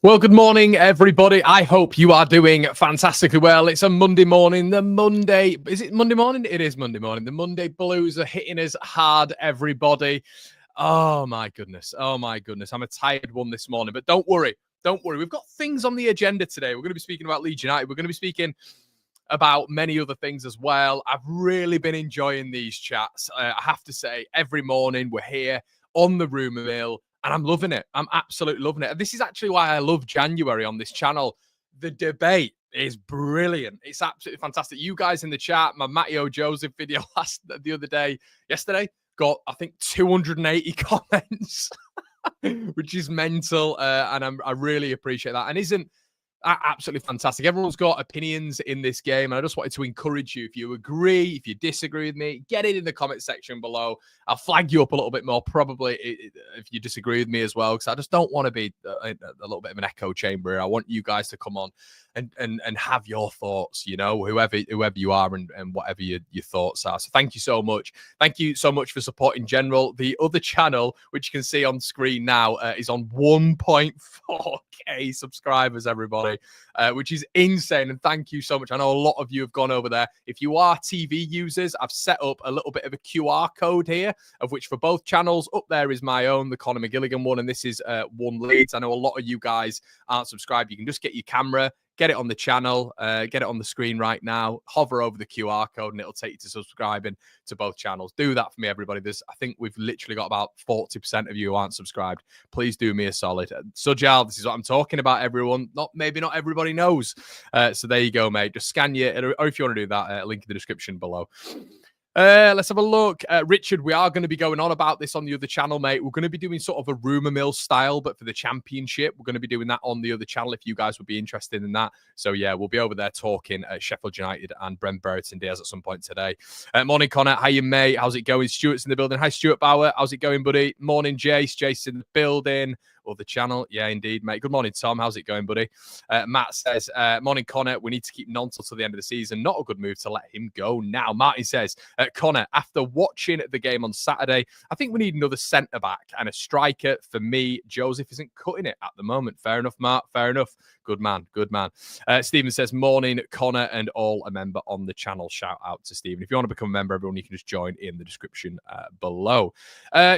Well, good morning, everybody. I hope you are doing fantastically well. It's a Monday morning. Is it Monday morning? It is Monday morning. The Monday blues are hitting us hard, everybody. Oh, my goodness. Oh, my goodness. I'm a tired one this morning, but don't worry. Don't worry. We've got things on the agenda today. We're going to be speaking about Leeds United. We're going to be speaking about many other things as well. I've really been enjoying these chats. I have to say, every morning we're here on the rumour mill, and I'm loving it. I'm absolutely loving it. And this is actually why I love January on this channel. The debate is brilliant. It's absolutely fantastic. You guys in the chat, my Matteo Joseph video yesterday, got, I think, 280 comments, which is mental. And I really appreciate that. And isn't absolutely fantastic. Everyone's got opinions in this game, and I just wanted to encourage you. If you agree, if you disagree with me, get it in the comment section below. I'll flag you up a little bit more, probably, if you disagree with me as well, because I just don't want to be a little bit of an echo chamber. I want you guys to come on and have your thoughts, you know, whoever you are and whatever your thoughts are. So thank you so much. Thank you so much for supporting General. The other channel, which you can see on screen now, is on 1.4k subscribers, everybody, which is insane. And thank you so much. I know a lot of you have gone over there. If you are TV users, I've set up a little bit of a QR code here, of which for both channels, up there is my own, the Conor McGilligan one, and this is One Leeds. I know a lot of you guys aren't subscribed. You can just get your camera, get it on the channel, get it on the screen right now, hover over the QR code, and it'll take you to subscribing to both channels. Do that for me, everybody. I think we've literally got about 40% of you who aren't subscribed. Please do me a solid. Sujal, this is what I'm talking about, everyone. Maybe not everybody knows. So there you go, mate. Just scan your, or if you want to do that, link in the description below. Let's have a look. Richard, we are going to be going on about this on the other channel, mate. We're going to be doing sort of a rumour mill style, but for the championship, we're going to be doing that on the other channel if you guys would be interested in that. So, yeah, we'll be over there talking Sheffield United and Brent Brereton Diaz at some point today. Morning, Connor. How you, mate? How's it going? Stuart's in the building. Hi, Stuart Bauer. How's it going, buddy? Morning, Jace. Jace in the building. Other channel. Yeah, indeed, mate. Good morning, Tom. How's it going, buddy? Matt says, morning, Connor. We need to keep Gnonto till the end of the season. Not a good move to let him go now. Martin says, Connor, after watching the game on Saturday, I think we need another centre-back and a striker. For me, Joseph isn't cutting it at the moment. Fair enough, Mark. Fair enough. Good man. Good man. Stephen says, morning, Connor, and all a member on the channel. Shout out to Stephen. If you want to become a member, everyone, you can just join in the description below.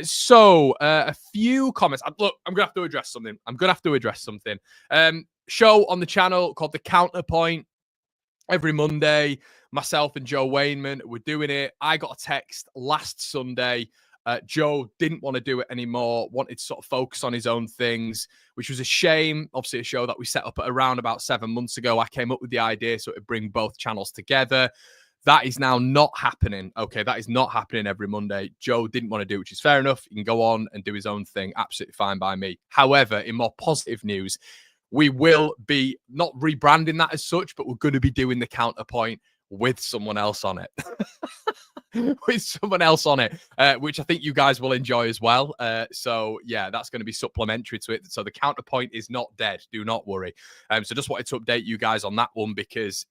So a few comments. Look, I'm going to have to address something. Show on the channel called The Counterpoint. Every Monday, myself and Joe Wainman, we're doing it. I got a text last Sunday. Joe didn't want to do it anymore, wanted to sort of focus on his own things, which was a shame. Obviously, a show that we set up at around about 7 months ago. I came up with the idea so it would bring both channels together. That is now not happening. Okay, that is not happening every Monday. Joe didn't want to do it, which is fair enough. He can go on and do his own thing. Absolutely fine by me. However, in more positive news, we will be not rebranding that as such, but we're going to be doing The Counterpoint with someone else on it. With someone else on it, which I think you guys will enjoy as well. So, yeah, that's going to be supplementary to it. So the Counterpoint is not dead. Do not worry. So just wanted to update you guys on that one because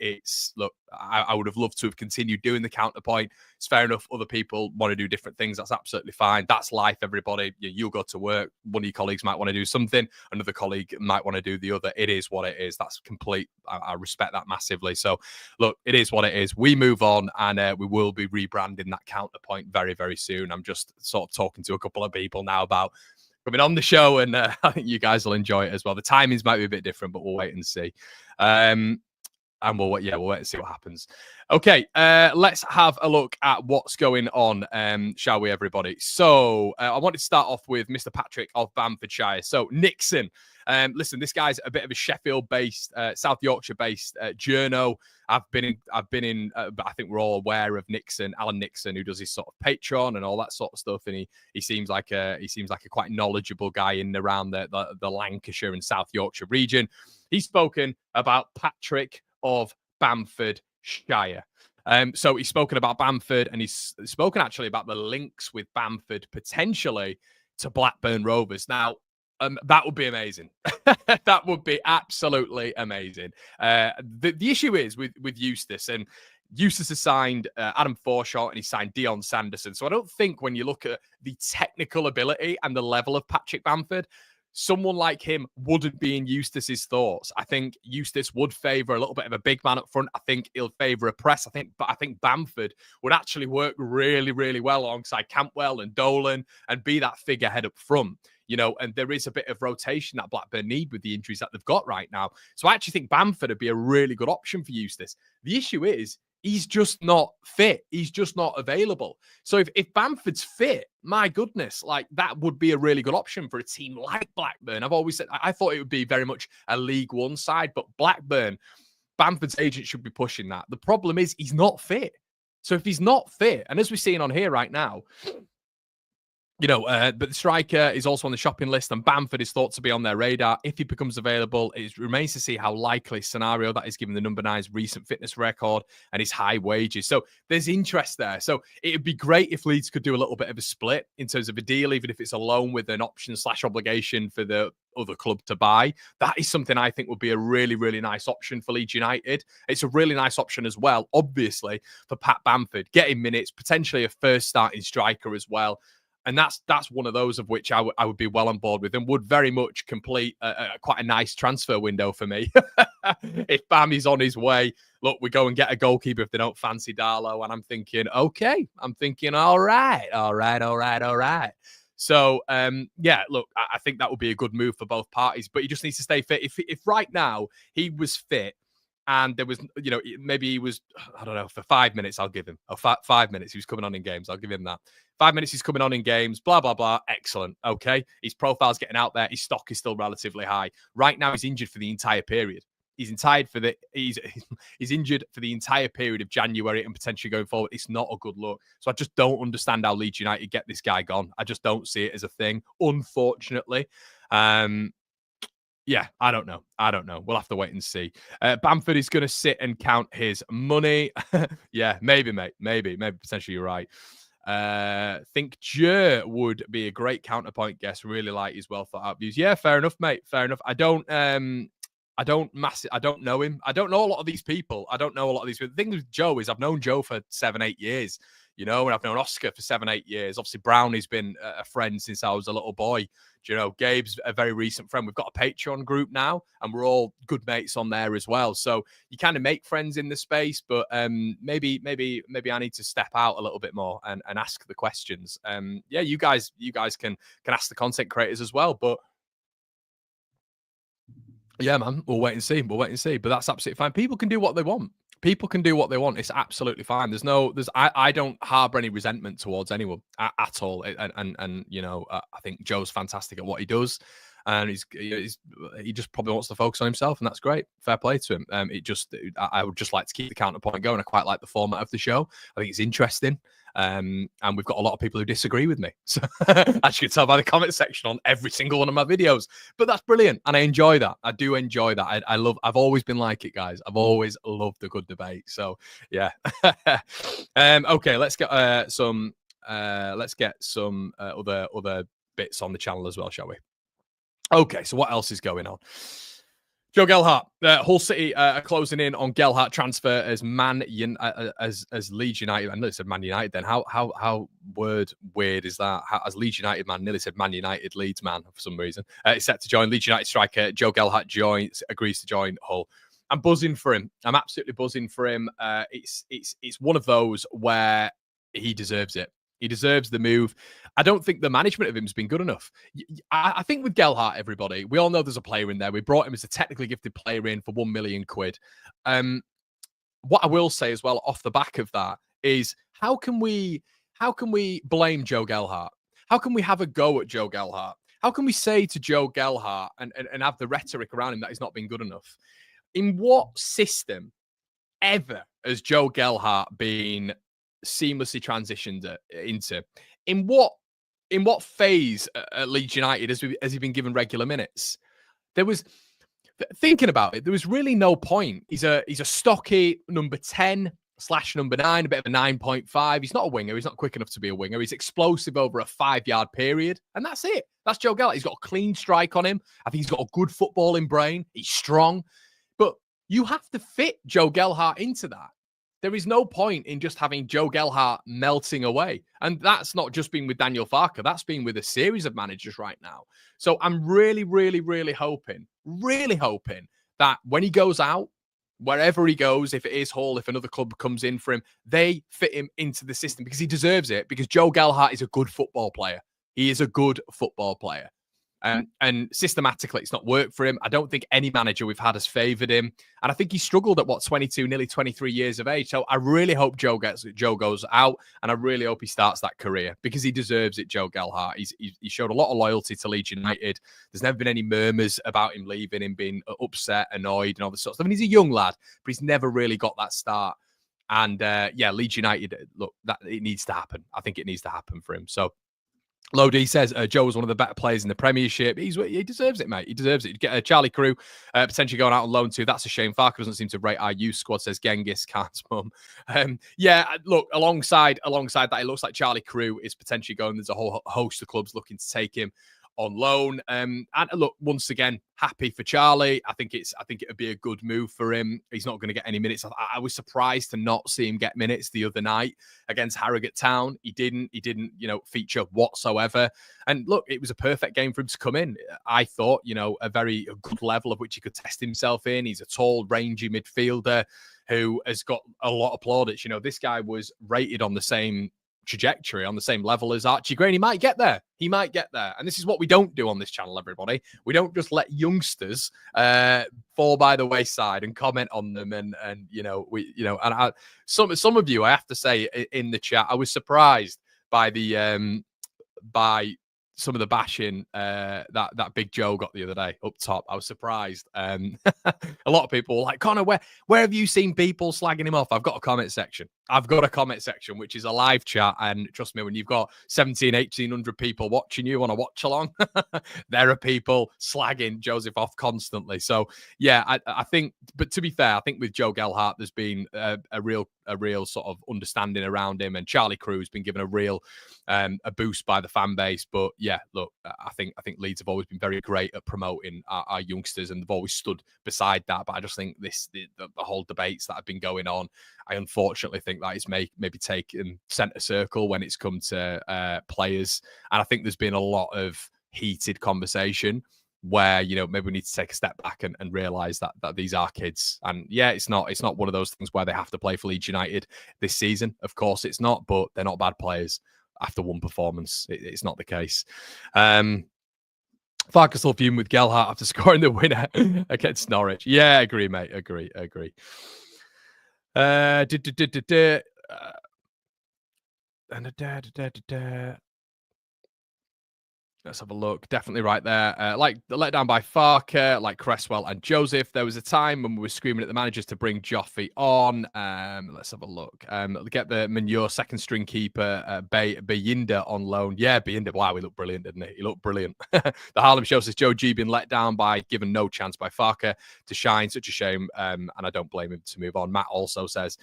look, I would have loved to have continued doing the Counterpoint. It's fair enough. Other people want to do different things. That's absolutely fine. That's life, everybody. You'll go to work. One of your colleagues might want to do something. Another colleague might want to do the other. It is what it is. That's complete. I respect that massively. So, look, it is what it is. We move on and we will be rebranding that Counterpoint very, very soon. I'm just sort of talking to a couple of people now about coming on the show, and I think you guys will enjoy it as well. The timings might be a bit different, but we'll wait and see. And we'll wait and see what happens. Okay, let's have a look at what's going on, shall we, everybody? So I wanted to start off with Mr. Patrick of Bamfordshire. So Nixon, listen, this guy's a bit of a Sheffield-based, South Yorkshire-based journo. I've been in. I think we're all aware of Nixon, Alan Nixon, who does his sort of Patreon and all that sort of stuff. And he seems like a quite knowledgeable guy in and around the Lancashire and South Yorkshire region. He's spoken about Patrick of Bamfordshire. So he's spoken about Bamford, and he's spoken actually about the links with Bamford potentially to Blackburn Rovers. Now, that would be amazing. That would be absolutely amazing. The issue is with Eustace, and Eustace has signed Adam Forshaw and he signed Dion Sanderson. So I don't think when you look at the technical ability and the level of Patrick Bamford, someone like him wouldn't be in Eustace's thoughts. I think Eustace would favour a little bit of a big man up front. I think he'll favour a press. But I think Bamford would actually work really, really well alongside Campbell and Dolan and be that figurehead up front. And there is a bit of rotation that Blackburn need with the injuries that they've got right now. So I actually think Bamford would be a really good option for Eustace. The issue is he's just not fit. He's just not available. So if Bamford's fit, my goodness, like that would be a really good option for a team like Blackburn. I've always said, I thought it would be very much a League One side, but Blackburn, Bamford's agent should be pushing that. The problem is he's not fit. So if he's not fit, and as we're seeing on here right now, but the striker is also on the shopping list, and Bamford is thought to be on their radar. If he becomes available, it remains to see how likely scenario that is given the number 9's recent fitness record and his high wages. So there's interest there. So it'd be great if Leeds could do a little bit of a split in terms of a deal, even if it's a loan with an option/obligation for the other club to buy. That is something I think would be a really, really nice option for Leeds United. It's a really nice option as well, obviously, for Pat Bamford. Getting minutes, potentially a first starting striker as well. And that's one of those of which I would be well on board with and would very much complete quite a nice transfer window for me. If Bam is on his way, look, we go and get a goalkeeper if they don't fancy Darlow. And I'm thinking, okay. All right. So, look, I think that would be a good move for both parties, but he just needs to stay fit. If right now he was fit, and there was, maybe he was, I don't know, for 5 minutes, I'll give him. 5 minutes, he was coming on in games. I'll give him that. 5 minutes, he's coming on in games, blah, blah, blah. Excellent. Okay. His profile's getting out there. His stock is still relatively high. Right now, he's injured for the entire period. He's injured for the entire period of January and potentially going forward. It's not a good look. So I just don't understand how Leeds United get this guy gone. I just don't see it as a thing, unfortunately. Yeah, I don't know. We'll have to wait and see. Bamford is going to sit and count his money. Yeah, maybe, mate. Maybe potentially you're right. Think Jer would be a great counterpoint guest. Really like his well thought out views. Yeah, fair enough, mate. Fair enough. I don't know him. I don't know a lot of these people. The thing with Joe is I've known Joe for 7-8 years, and I've known Oscar for 7-8 years. Obviously, Brownie's been a friend since I was a little boy. Gabe's a very recent friend. We've got a Patreon group now, and we're all good mates on there as well. So you kind of make friends in the space, but maybe I need to step out a little bit more and ask the questions. You guys can ask the content creators as well, but yeah, man, we'll wait and see. But that's absolutely fine. People can do what they want. It's absolutely fine. I don't harbor any resentment towards anyone at all. And I think Joe's fantastic at what he does, and he just probably wants to focus on himself, and that's great. Fair play to him. I would just like to keep the counterpoint going. I quite like the format of the show. I think it's interesting. And we've got a lot of people who disagree with me. So as you can tell by the comment section on every single one of my videos. But that's brilliant. And I enjoy that. I do enjoy that. I've always been like it, guys. I've always loved a good debate. So yeah. Okay, let's get some other bits on the channel as well, shall we? Okay, so what else is going on? Joe Gelhardt, Hull City are closing in on Gelhardt transfer as as Leeds United. I nearly said Man United then. How weird is that? As Leeds United man, nearly said Man United Leeds man for some reason. It's set to join Leeds United striker Joe Gelhardt agrees to join Hull. I'm buzzing for him. I'm absolutely buzzing for him. It's one of those where he deserves it. He deserves the move. I don't think the management of him has been good enough. I think with Gelhardt, everybody, we all know there's a player in there. We brought him as a technically gifted player in for £1 million. What I will say as well off the back of that is how can we blame Joe Gelhardt? How can we have a go at Joe Gelhardt? How can we say to Joe Gelhardt and have the rhetoric around him that he's not been good enough? In what system ever has Joe Gelhardt been seamlessly transitioned into? In what phase at Leeds United has he been given regular minutes? Thinking about it, there was really no point. He's a stocky number 10/number 9, a bit of a 9.5. He's not a winger. He's not quick enough to be a winger. He's explosive over a 5-yard period, and that's it. That's Joe Gelhardt. He's got a clean strike on him. I think he's got a good footballing brain. He's strong, but you have to fit Joe Gelhardt into that. there is no point in just having Joe Gelhardt melting away. And that's not just been with Daniel Farke. That's been with a series of managers right now. So I'm really, really, really hoping that when he goes out, wherever he goes, if it is Hull, if another club comes in for him, they fit him into the system because he deserves it, because Joe Gelhardt is a good football player. He is a good football player. And systematically, it's not worked for him. I don't think any manager we've had has favoured him. And I think he struggled at, 22, nearly 23 years of age. So I really hope Joe goes out, and I really hope he starts that career because he deserves it, Joe Gelhardt. He showed a lot of loyalty to Leeds United. There's never been any murmurs about him leaving, him being upset, annoyed, and all this sort of stuff. And he's a young lad, but he's never really got that start. And Leeds United, look, that it needs to happen. I think it needs to happen for him. So Lodi says Joe was one of the better players in the Premiership. He deserves it, mate. He deserves it. You get Charlie Crew potentially going out on loan too. That's a shame. Farke doesn't seem to rate our youth squad, says Genghis Khan's mum. Look, alongside that, it looks like Charlie Crew is potentially going. There's a whole host of clubs looking to take him on loan. And look, once again, happy for Charlie. I think it would be a good move for him. He's not going to get any minutes. I was surprised to not see him get minutes the other night against Harrogate Town. He didn't, feature whatsoever. And look, it was a perfect game for him to come in. I thought, a very good level of which he could test himself in. He's a tall, rangy midfielder who has got a lot of plaudits. This guy was rated on the same trajectory, on the same level as Archie Gray. He might get there. And this is what we don't do on this channel, everybody. We don't just let youngsters fall by the wayside and comment on them. Some of you, I have to say, in the chat, I was surprised by the by some of the bashing that Big Joe got the other day up top. I was surprised. A lot of people were like, Connor, where have you seen people slagging him off? I've got a comment section, which is a live chat. And trust me, when you've got 1,800 people watching you on a watch along, there are people slagging Joseph off constantly. So yeah, I think, but to be fair, I think with Joe Gelhardt, there's been a real sort of understanding around him, and Charlie Crew's been given a real a boost by the fan base. But yeah, look, I think Leeds have always been very great at promoting our youngsters, and they've always stood beside that. But I just think the whole debates that have been going on, I unfortunately think that is maybe taken centre circle when it's come to players. And I think there's been a lot of heated conversation where, maybe we need to take a step back and realize that these are kids. And yeah, it's not one of those things where they have to play for Leeds United this season. Of course it's not, but they're not bad players after one performance. It's not the case. Farke still fuming with Gelhardt after scoring the winner against Norwich. Yeah, agree, mate. Agree. Let's have a look. Definitely right there. Like the letdown by Farke, like Cresswell and Joseph. There was a time when we were screaming at the managers to bring Joffrey on. Let's have a look. Get the Manure second string keeper, Bayinda on loan. Yeah, Bayinda. Wow, he looked brilliant, didn't he? He looked brilliant. The Harlem Show says Joe G been let down by given no chance by Farke to shine. Such a shame. And I don't blame him to move on. Matt also says,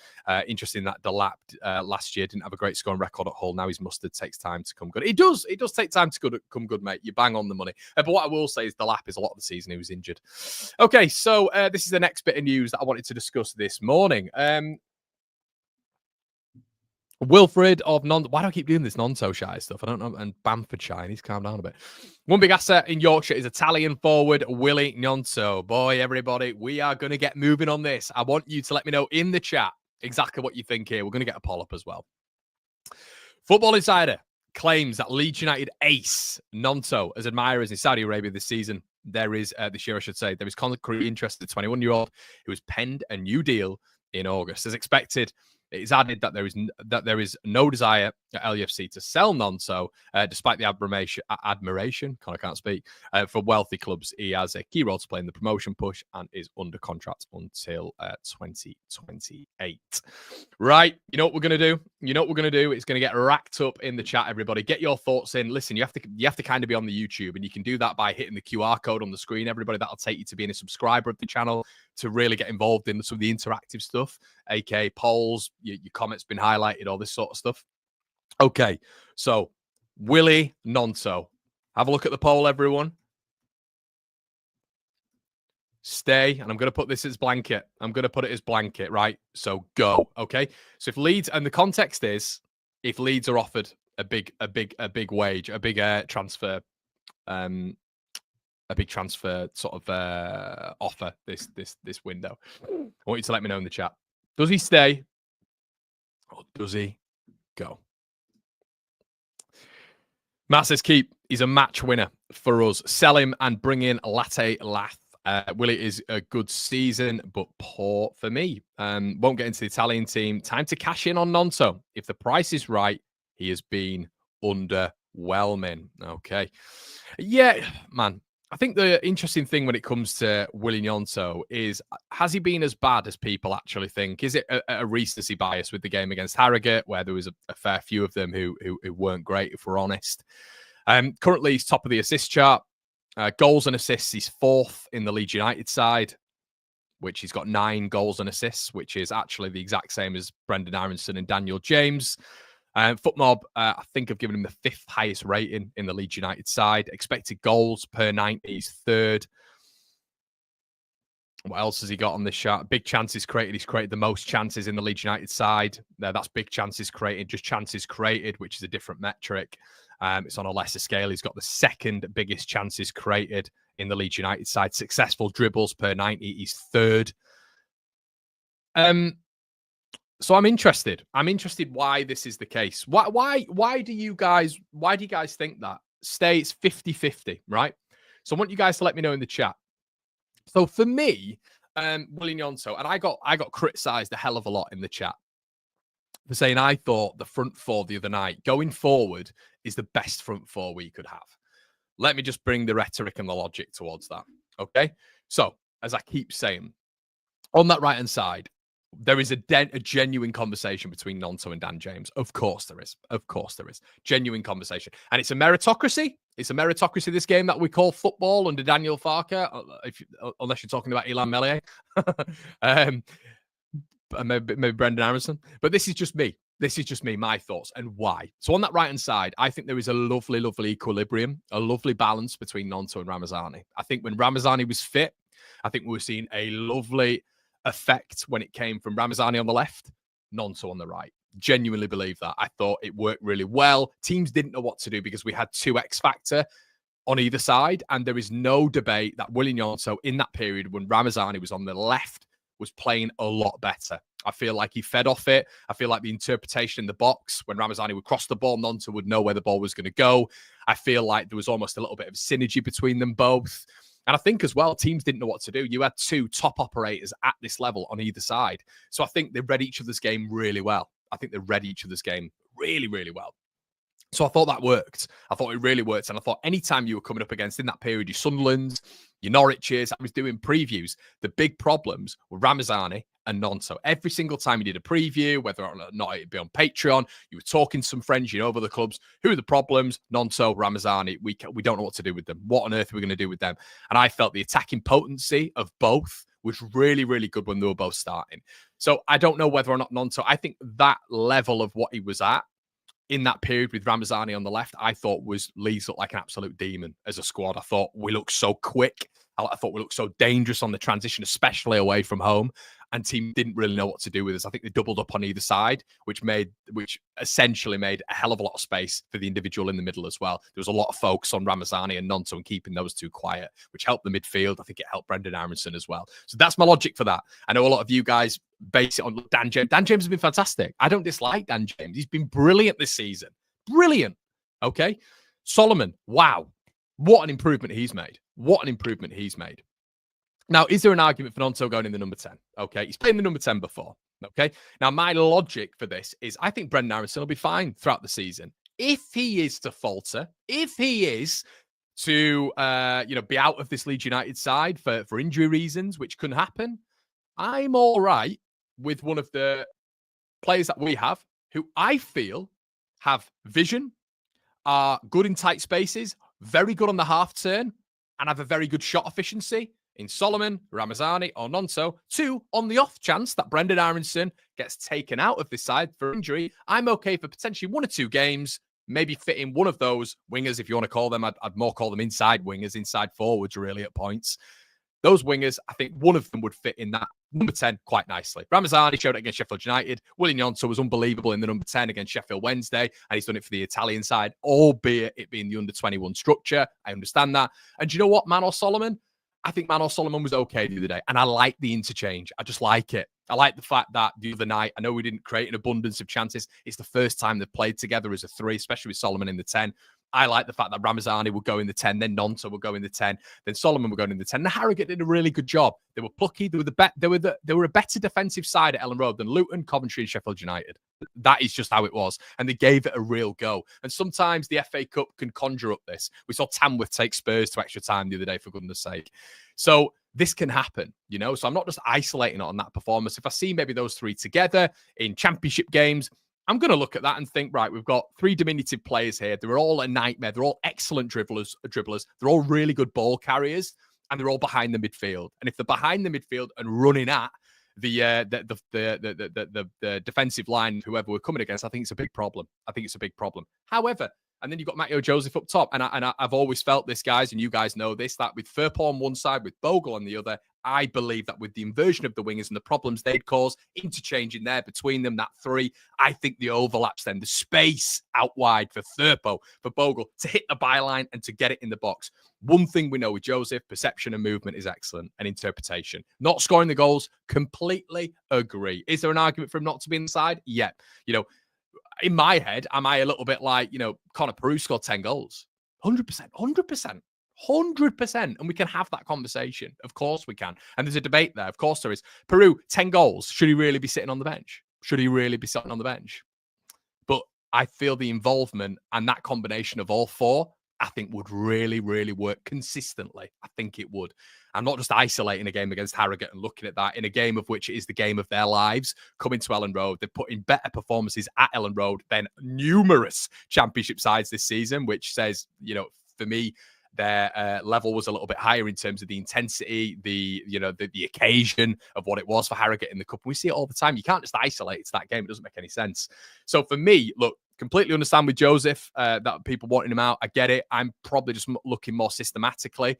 interesting that Delap last year didn't have a great scoring record at Hull. Now his mustard takes time to come good. It does take time to come good, mate. You bang on the money. But what I will say is the Lap is a lot of the season he was injured. Okay, so this is the next bit of news that I wanted to discuss this morning. Wilfried of Gnonto. Why do I keep doing this Gnonto shy stuff? I don't know. And Bamford shy. He's calmed down a bit. One big asset in Yorkshire is Italian forward Wilfried Gnonto. Boy, everybody, we are going to get moving on this. I want you to let me know in the chat exactly what you think here. We're going to get a poll up as well. Football Insider claims that Leeds United ace Gnonto as admirers in Saudi Arabia this season. This year, I should say. There is concrete interest in the 21-year-old who has penned a new deal in August. As expected, it is added that there is no desire at LUFC to sell Gnonto, despite the admiration, I can't speak, for wealthy clubs. He has a key role to play in the promotion push and is under contract until 2028. Right, you know what we're going to do? It's going to get racked up in the chat, everybody. Get your thoughts in. Listen, you have to kind of be on the YouTube, and you can do that by hitting the QR code on the screen, everybody. That'll take you to being a subscriber of the channel to really get involved in some of the interactive stuff, aka polls, your comments been highlighted, all this sort of stuff. Okay, so Willie Gnonto. Have a look at the poll, everyone. stay, and I'm going to put this as blanket. I'm going to put it as blanket, right? So go, okay? So if Leeds, and the context is, if Leeds are offered a big wage, a big transfer, a big transfer sort of offer this window, I want you to let me know in the chat. Does he stay or does he go? Matt says keep. He's a match winner for us. Sell him and bring in Lath. Will it is a good season, but poor for me. Won't get into the Italian team. Time to cash in on Gnonto. If the price is right, he has been underwhelming. Okay. Yeah, man. I think the interesting thing when it comes to Wilfried Gnonto is, has he been as bad as people actually think? Is it a recency bias with the game against Harrogate, where there was a fair few of them who weren't great, if we're honest? Currently, he's top of the assist chart. Goals and assists, he's fourth in the Leeds United side, which he's got 9 goals and assists, which is actually the exact same as Brendan Aronson and Daniel James. FootMob, I think, have given him the 5th highest rating in the Leeds United side. Expected goals per 90, he's 3rd. What else has he got on this chart? Big chances created. He's created the most chances in the Leeds United side. That's big chances created, just chances created, which is a different metric. It's on a lesser scale. He's got the 2nd biggest chances created in the Leeds United side. Successful dribbles per 90, he's 3rd. So I'm interested. I'm interested why this is the case. Why do you guys think that? Stay, it's 50-50, right? So I want you guys to let me know in the chat. So for me, Wilfried Gnonto, and I got criticised a hell of a lot in the chat for saying I thought the front four the other night, going forward, is the best front four we could have. Let me just bring the rhetoric and the logic towards that. Okay? So, as I keep saying, on that right-hand side, there is a genuine conversation between Gnonto and Dan James. Of course there is. Of course there is. Genuine conversation. And it's a meritocracy. It's a meritocracy, this game that we call football under Daniel Farker, unless you're talking about Ilan Meslier. Maybe Brendan Aronson. But this is just me. This is just me, my thoughts and why. So on that right-hand side, I think there is a lovely, lovely equilibrium, a lovely balance between Gnonto and Ramazani. I think when Ramazani was fit, I think we were seeing a lovely effect when it came from Ramazani on the left, Gnonto on the right. Genuinely believe that. I thought it worked really well. Teams didn't know what to do because we had 2 X-Factor on either side, and there is no debate that Wilfried Gnonto in that period when Ramazani was on the left was playing a lot better. I feel like he fed off it. I feel like the interpretation in the box, when Ramazani would cross the ball, Gnonto would know where the ball was going to go. I feel like there was almost a little bit of synergy between them both. And I think as well, teams didn't know what to do. You had 2 top operators at this level on either side. So I think they read each other's game really well. I think they read each other's game really, really well. So I thought that worked. I thought it really worked. And I thought anytime you were coming up against, in that period, your Sunderlands, your Norwiches, I was doing previews. The big problems were Ramazani and Gnonto. Every single time you did a preview, whether or not it'd be on Patreon, you were talking to some friends, you know, other clubs. Who are the problems? Gnonto, Ramazani. We don't know what to do with them. What on earth are we going to do with them? And I felt the attacking potency of both was really, really good when they were both starting. So I don't know whether or not Gnonto, I think that level of what he was at in that period with Ramazani on the left, I thought Leeds looked like an absolute demon as a squad. I thought we looked so quick. I thought we looked so dangerous on the transition, especially away from home. And team didn't really know what to do with us. I think they doubled up on either side, which essentially made a hell of a lot of space for the individual in the middle as well. There was a lot of focus on Ramazani and Gnonto and keeping those 2 quiet, which helped the midfield. I think it helped Brendan Aronson as well. So that's my logic for that. I know a lot of you guys base it on Dan James. Dan James has been fantastic. I don't dislike Dan James. He's been brilliant this season. Brilliant. Okay. Solomon. Wow. What an improvement he's made. What an improvement he's made. Now, is there an argument for Gnonto going in the number 10? Okay, he's played in the number 10 before. Okay, now my logic for this is I think Brendan Aronson will be fine throughout the season. If he is to falter, if he is to be out of this Leeds United side for injury reasons, which can happen, I'm all right with one of the players that we have who I feel have vision, are good in tight spaces, very good on the half turn, and have a very good shot efficiency in Solomon, Ramazani, or Gnonto. 2, on the off chance that Brendan Aronson gets taken out of this side for injury, I'm okay for potentially 1 or 2 games, maybe fit in one of those wingers, if you want to call them. I'd more call them inside wingers, inside forwards, really, at points. Those wingers, I think one of them would fit in that number 10 quite nicely. Ramazani showed it against Sheffield United. Wilfried Gnonto was unbelievable in the number 10 against Sheffield Wednesday, and he's done it for the Italian side, albeit it being the under-21 structure. I understand that. And do you know what, Manor Solomon? I think Manor Solomon was okay the other day, and I like the interchange. I just like it. I like the fact that the other night, I know we didn't create an abundance of chances. It's the first time they've played together as a three, especially with Solomon in the 10. I like the fact that Ramazani would go in the 10, then Gnonto would go in the 10, then Solomon would go in the 10. And Harrogate did a really good job. They were plucky. They were a better defensive side at Ellen Road than Luton, Coventry, and Sheffield United. That is just how it was. And they gave it a real go. And sometimes the FA Cup can conjure up this. We saw Tamworth take Spurs to extra time the other day, for goodness sake. So this can happen, you know? So I'm not just isolating it on that performance. If I see maybe those three together in championship games, I'm going to look at that and think, right, we've got three diminutive players here. They're all a nightmare. They're all excellent dribblers. They're all really good ball carriers, and they're all behind the midfield. And if they're behind the midfield and running at the defensive line, whoever we're coming against, I think it's a big problem. However, and then you've got Matteo Joseph up top. And I've always felt this, guys, and you guys know this, that with Firpo on one side, with Bogle on the other, I believe that with the inversion of the wingers and the problems they'd cause, interchanging there between them, that three, I think the overlaps then, the space out wide for Firpo, for Bogle, to hit the byline and to get it in the box. One thing we know with Joseph, perception and movement is excellent, and interpretation. Not scoring the goals, completely agree. Is there an argument for him not to be inside? Yeah. You know, in my head, am I a little bit like, you know, Connor Peru scored 10 goals? 100%. And we can have that conversation. Of course we can. And there's a debate there. Of course there is. Peru, 10 goals. Should he really be sitting on the bench? But I feel the involvement and that combination of all four, I think would really, really work consistently. I think it would. I'm not just isolating a game against Harrogate and looking at that in a game of which it is the game of their lives, coming to Ellen Road. They've put in better performances at Ellen Road than numerous championship sides this season, which says, you know, for me, their level was a little bit higher in terms of the intensity, the occasion of what it was for Harrogate in the cup. We see it all the time. You can't just isolate it to that game. It doesn't make any sense. So for me, look, completely understand with Joseph that people wanting him out. I get it. I'm probably just looking more systematically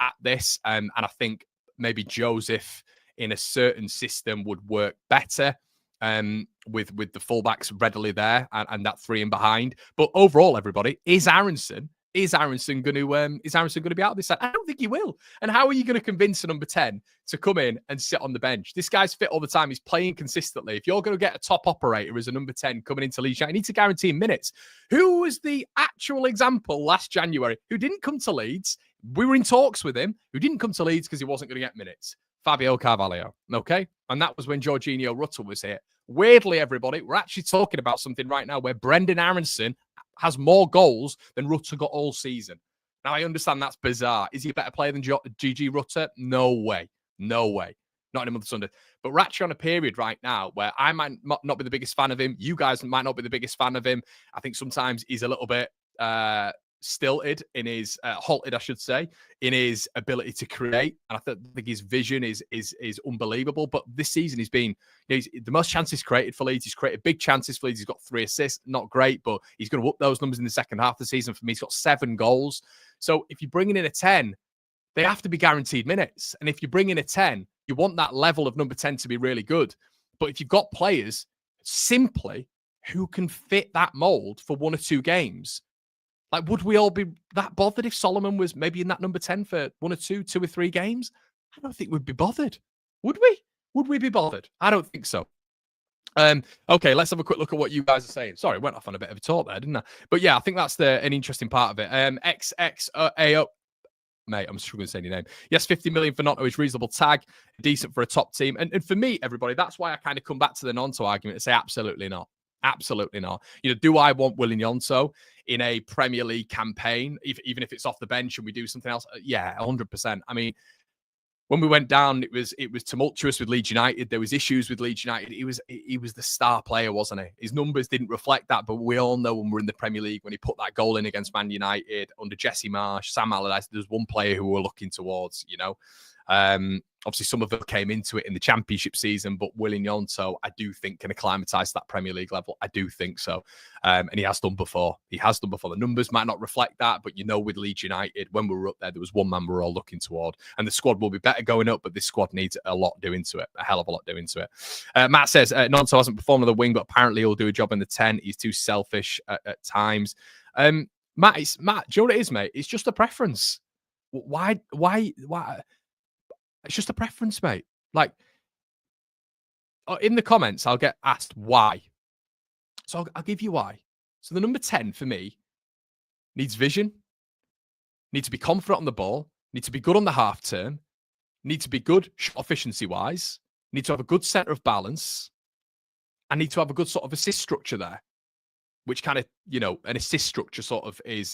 at this. And I think maybe Joseph in a certain system would work better with the fullbacks readily there and that three in behind. But overall, everybody, is Aronson going to be out this side? I don't think he will. And how are you going to convince a number 10 to come in and sit on the bench? This guy's fit all the time. He's playing consistently. If you're going to get a top operator as a number 10 coming into Leeds, you need to guarantee him minutes. Who was the actual example last January who didn't come to Leeds? We were in talks with him, who didn't come to Leeds because he wasn't going to get minutes. Fabio Carvalho. Okay? And that was when Jorginho Rutter was here. Weirdly, everybody, we're actually talking about something right now where Brendan Aronson has more goals than Rutter got all season. Now, I understand that's bizarre. Is he a better player than Gigi Rutter? No way. Not in a month of Sunday. But we're actually on a period right now where I might not be the biggest fan of him. You guys might not be the biggest fan of him. I think sometimes he's a little bit halted, I should say, in his ability to create. And I think his vision is unbelievable. But this season he's been, he's the most chances created for Leeds. He's created big chances for Leeds. He's got 3 assists, not great, but he's going to up those numbers in the second half of the season. For me, he's got 7 goals. So if you're bringing in a 10, they have to be guaranteed minutes. And if you bring in a 10, you want that level of number 10 to be really good. But if you've got players simply who can fit that mold for 1 or 2 games, like, would we all be that bothered if Solomon was maybe in that number 10 for 1 or 2 or 3 games? I don't think we'd be bothered. Would we? Would we be bothered? I don't think so. Okay, let's have a quick look at what you guys are saying. Sorry, I went off on a bit of a talk there, didn't I? But yeah, I think that's an interesting part of it. XXAO. Mate, I'm struggling to say your name. Yes, 50 million for Gnonto is reasonable tag, decent for a top team. And for me, everybody, that's why I kind of come back to the Gnonto argument and say absolutely not. Absolutely not. You know, do I want Wilfried Gnonto in a Premier League campaign, even if it's off the bench and we do something else? Yeah, 100%. I mean, when we went down, it was tumultuous with Leeds United. There was issues with Leeds United. He was the star player, wasn't he? His numbers didn't reflect that, but we all know when we're in the Premier League, when he put that goal in against Man United under Jesse Marsh, Sam Allardyce, there's one player who we're looking towards, you know. Obviously, some of them came into it in the Championship season, but Wilfried Gnonto, I do think, can acclimatise to that Premier League level. I do think so. And he has done before. He has done before. The numbers might not reflect that, but with Leeds United, when we were up there was one man we were all looking toward. And the squad will be better going up, but this squad needs a lot doing to it, a hell of a lot doing to it. Matt says, Gnonto hasn't performed on the wing, but apparently he'll do a job in the 10. He's too selfish at times. Matt, do you know what it is, mate? It's just a preference. Why? It's just a preference, mate. Like, in the comments, I'll get asked why. So I'll give you why. So the number 10 for me needs vision, needs to be confident on the ball, needs to be good on the half turn, needs to be good shot efficiency-wise, needs to have a good centre of balance, and need to have a good sort of assist structure there, which kind of, an assist structure sort of is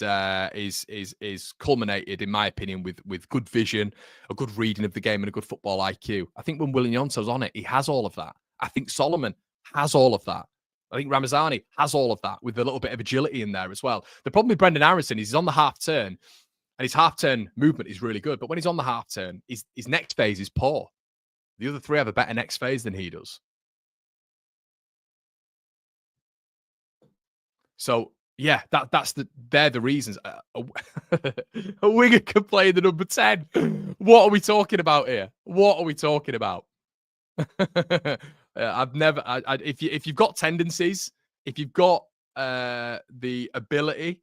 culminated, in my opinion, with good vision, a good reading of the game, and a good football IQ. I think when Wilfried Gnonto's on it, he has all of that. I think Solomon has all of that. I think Ramazani has all of that with a little bit of agility in there as well. The problem with Brendan Aronson is he's on the half turn, and his half turn movement is really good. But when he's on the half turn, his next phase is poor. The other three have a better next phase than he does. So yeah, they're the reasons. A winger can play the number 10. What are we talking about here? What are we talking about? I've never. If you've got tendencies, if you've got the ability,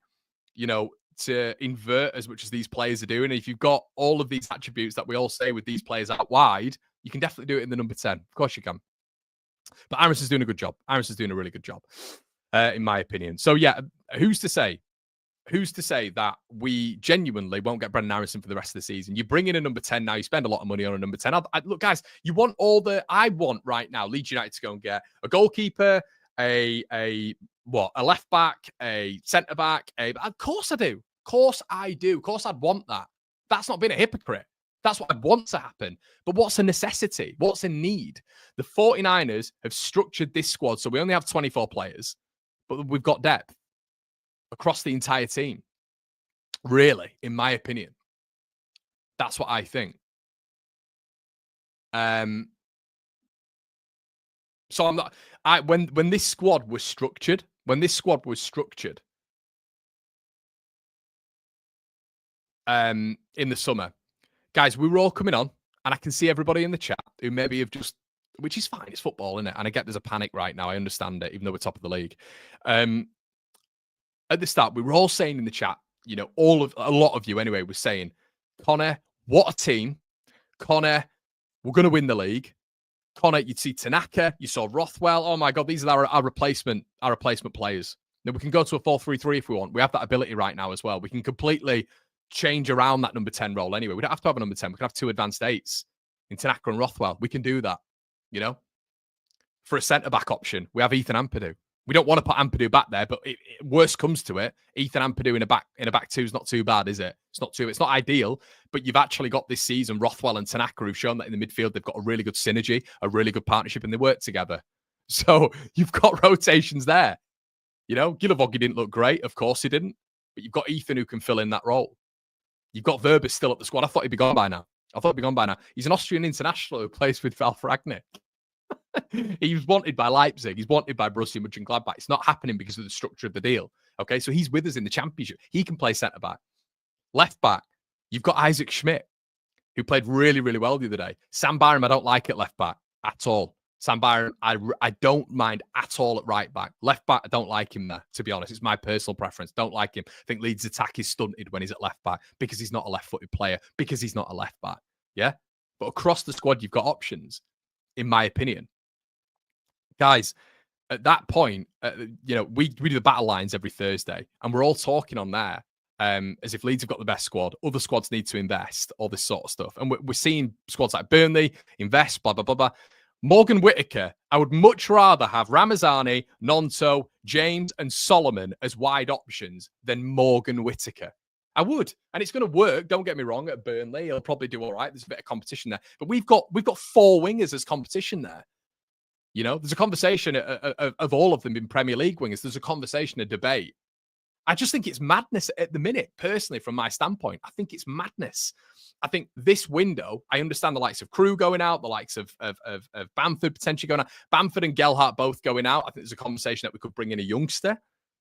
to invert as much as these players are doing, and if you've got all of these attributes that we all say with these players out wide, you can definitely do it in the number 10. Of course you can. But Aronson's doing a good job. Aronson's doing a really good job. In my opinion. So yeah, who's to say that we genuinely won't get Brendan Aronson for the rest of the season? You bring in a number 10 now, you spend a lot of money on a number 10. Look, guys, I want right now Leeds United to go and get a goalkeeper, a left back, a centre back. Of course I do. Of course I do. Of course I'd want that. That's not being a hypocrite. That's what I want to happen. But what's a necessity? What's a need? The 49ers have structured this squad so we only have 24 players. But we've got depth across the entire team. Really, in my opinion. That's what I think. So I'm not. When this squad was structured, in the summer, guys, we were all coming on, and I can see everybody in the chat who maybe have just, which is fine. It's football, isn't it? And I get there's a panic right now. I understand it, even though we're top of the league. At the start, we were all saying in the chat, a lot of you anyway, was saying, Connor, what a team. Connor, we're going to win the league. Connor, you'd see Tanaka, you saw Rothwell. Oh my God, these are our replacement players. Now we can go to a 4-3-3 if we want. We have that ability right now as well. We can completely change around that number 10 role anyway. We don't have to have a number 10. We can have two advanced 8s in Tanaka and Rothwell. We can do that. For a centre-back option, we have Ethan Ampadu. We don't want to put Ampadu back there, but worst comes to it, Ethan Ampadu in a back two is not too bad, is it? It's not ideal, but you've actually got this season Rothwell and Tanaka who've shown that in the midfield they've got a really good synergy, a really good partnership, and they work together. So you've got rotations there. Gilavogi didn't look great, of course he didn't, but you've got Ethan who can fill in that role. You've got Verbis still at the squad. I thought he'd be gone by now. He's an Austrian international who plays with Ralf Rangnick. He was wanted by Leipzig. He's wanted by Borussia Mönchengladbach. It's not happening because of the structure of the deal. Okay, so he's with us in the Championship. He can play centre-back. Left back, you've got Isaac Schmidt, who played really, really well the other day. Sam Byram, I don't like at left back at all. Sam Byram, I don't mind at all at right back. Left back, I don't like him there, to be honest. It's my personal preference. Don't like him. I think Leeds' attack is stunted when he's at left back because he's not a left-footed player, because he's not a left back. Yeah? But across the squad, you've got options, in my opinion. Guys, at that point, we do the battle lines every Thursday, and we're all talking on there as if Leeds have got the best squad. Other squads need to invest, all this sort of stuff. And we're seeing squads like Burnley invest, blah, blah, blah, blah. Morgan Whittaker, I would much rather have Ramazani, Gnonto, James, and Solomon as wide options than Morgan Whittaker. I would, and it's going to work. Don't get me wrong. At Burnley, he'll probably do all right. There's a bit of competition there, but we've got 4 wingers as competition there. There's a conversation of all of them in Premier League wingers. There's a conversation, a debate. I just think it's madness at the minute, personally, from my standpoint. I think it's madness. I think this window, I understand the likes of Crew going out, the likes of Bamford potentially going out, Bamford and Gelhardt both going out. I think there's a conversation that we could bring in a youngster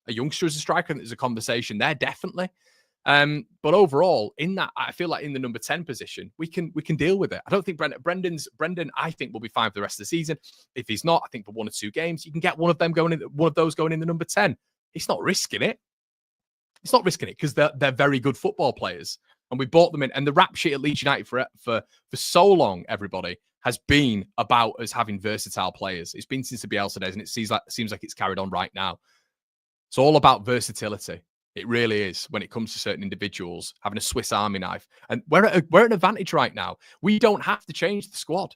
as a striker. I think there's a conversation there, definitely. But overall, in that, I feel like in the number 10 position, we can deal with it. I don't think Brendan, I think, will be fine for the rest of the season. If he's not, I think for 1 or 2 games, you can get one of those going in the number 10. It's not risking it. It's not risking it because they're very good football players. And we bought them in. And the rap sheet at Leeds United for so long, everybody, has been about us having versatile players. It's been since the Bielsa days, and it seems like it's carried on right now. It's all about versatility. It really is when it comes to certain individuals having a Swiss Army knife. And we're at an advantage right now. We don't have to change the squad,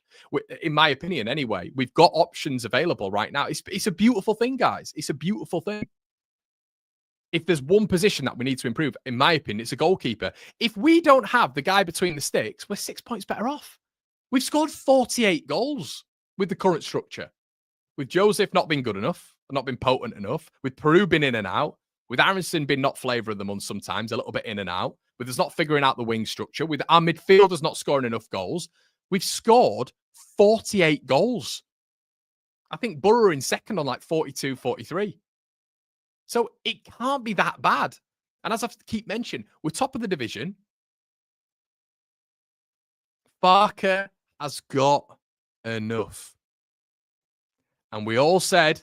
in my opinion, anyway. We've got options available right now. It's a beautiful thing, guys. It's a beautiful thing. If there's one position that we need to improve, in my opinion, it's a goalkeeper. If we don't have the guy between the sticks, we're 6 points better off. We've scored 48 goals with the current structure. With Joseph not being good enough, not been potent enough, with Peru being in and out, with Aronson being not flavour of the month sometimes, a little bit in and out, with us not figuring out the wing structure, with our midfielders not scoring enough goals, we've scored 48 goals. I think Boro in second on like 42, 43. So it can't be that bad. And as I keep mentioning, we're top of the division. Farke has got enough. And we all said